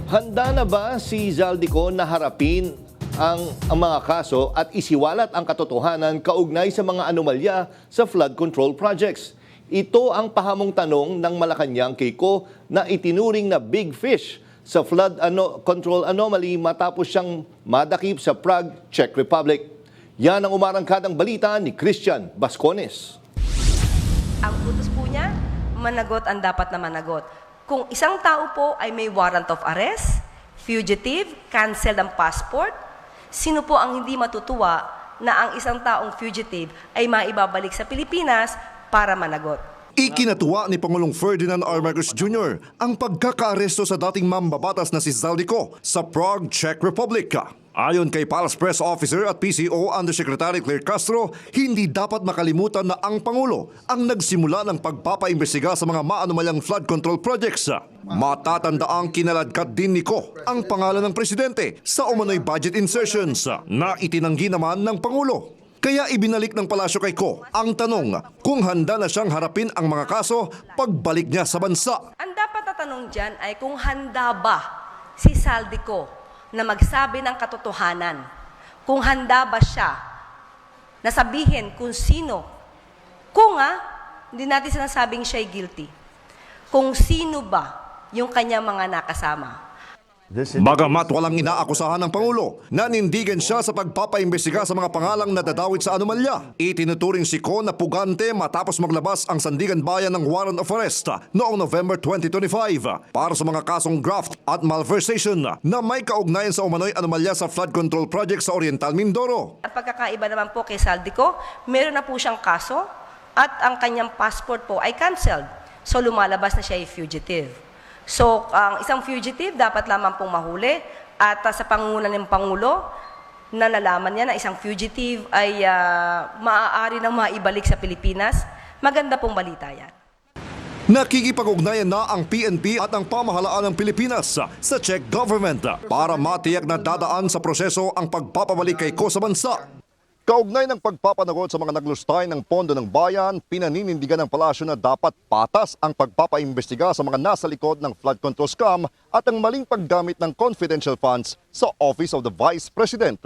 Handa na ba si Zaldico na harapin ang mga kaso at isiwalat ang katotohanan kaugnay sa mga anomalya sa flood control projects? Ito ang pahamong tanong ng Malacanang Keiko na itinuring na big fish sa flood control anomaly matapos siyang madakip sa Prague, Czech Republic. Yan ang umarangkadang balita ni Christian Bascones. Ang utos po niya, managot ang dapat na managot. Kung isang tao po ay may warrant of arrest, fugitive, cancel ang passport, sino po ang hindi matutuwa na ang isang taong fugitive ay maibabalik sa Pilipinas para managot? Ikinatuwa ni Pangulong Ferdinand R. Marcos Jr. ang pagkakaaresto sa dating mambabatas na si Zaldico sa Prague, Czech Republic. Ayon kay Palace Press Officer at PCO Undersecretary Claire Castro, hindi dapat makalimutan na ang Pangulo ang nagsimula ng pagpapaimbestiga sa mga maanomalyang flood control projects. Matatandaang kinaladkad din ni Ko ang pangalan ng Presidente sa umano'y budget insertions na itinanggi naman ng Pangulo. Kaya ibinalik ng palasyo kay Ko ang tanong kung handa na siyang harapin ang mga kaso pagbalik niya sa bansa. Ang dapat na tanong dyan ay kung handa ba si Zaldico na magsabi ng katotohanan. Kung handa ba siya na sabihin kung sino, kung hindi natin sinasabing siya'y guilty, kung sino ba yung kanyang mga nakasama. Bagamat walang inaakusahan ng Pangulo, nanindigan siya sa pagpapaimbestiga sa mga pangalang nadadawit sa anomalya. Itinuturing si Ko na pugante matapos maglabas ang Sandigan Bayan ng warrant of arrest noong November 2025 para sa mga kasong graft at malversation na may kaugnayan sa umano'y anomalya sa flood control project sa Oriental Mindoro. At pagkakaiba naman po kay Zaldico, meron na po siyang kaso at ang kanyang passport po ay canceled. So lumalabas na siya ay fugitive. So, ang isang fugitive dapat lamang pong mahuli at sa pangunan ng Pangulo na nalaman niya na isang fugitive ay maaari nang maibalik sa Pilipinas. Maganda pong balita yan. Nakikipag-ugnayan na ang PNP at ang pamahalaan ng Pilipinas sa Czech government para matiyak na dadaan sa proseso ang pagpapabalik kay Ko sa bansa. Kaugnay ng pagpapanagot sa mga naglustay ng pondo ng bayan, pinaninindigan ng palasyo na dapat patas ang pagpapaimbestiga sa mga nasa likod ng flood control scam at ang maling paggamit ng confidential funds sa Office of the Vice President.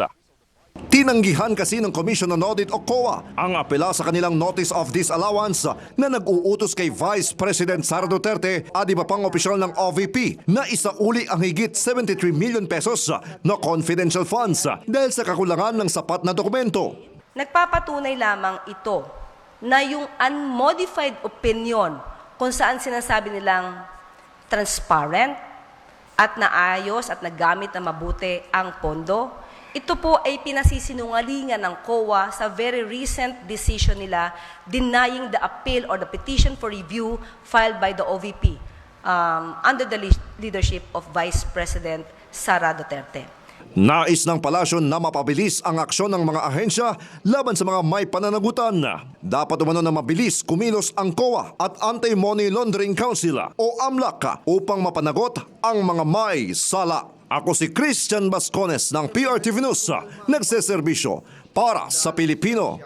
Tinanggihan kasi ng Commission on Audit o COA ang apela sa kanilang Notice of Disallowance na nag-uutos kay Vice President Sara Duterte at iba pang opisyal ng OVP na isauli ang higit 73 million pesos na confidential funds dahil sa kakulangan ng sapat na dokumento. Nagpapatunay lamang ito na yung unmodified opinion kung saan sinasabi nilang transparent at naayos at nagamit na mabuti ang pondo, ito po ay pinasisinungalingan ng COA sa very recent decision nila denying the appeal or the petition for review filed by the OVP under the leadership of Vice President Sara Duterte. Nais ng palasyo na mapabilis ang aksyon ng mga ahensya laban sa mga may pananagutan. Dapat umano na mabilis kumilos ang COA at Anti-Money Laundering Council o AMLAC upang mapanagot ang mga may sala. Ako si Christian Bascones ng PRTV News, nagseserbisyo para sa Pilipino.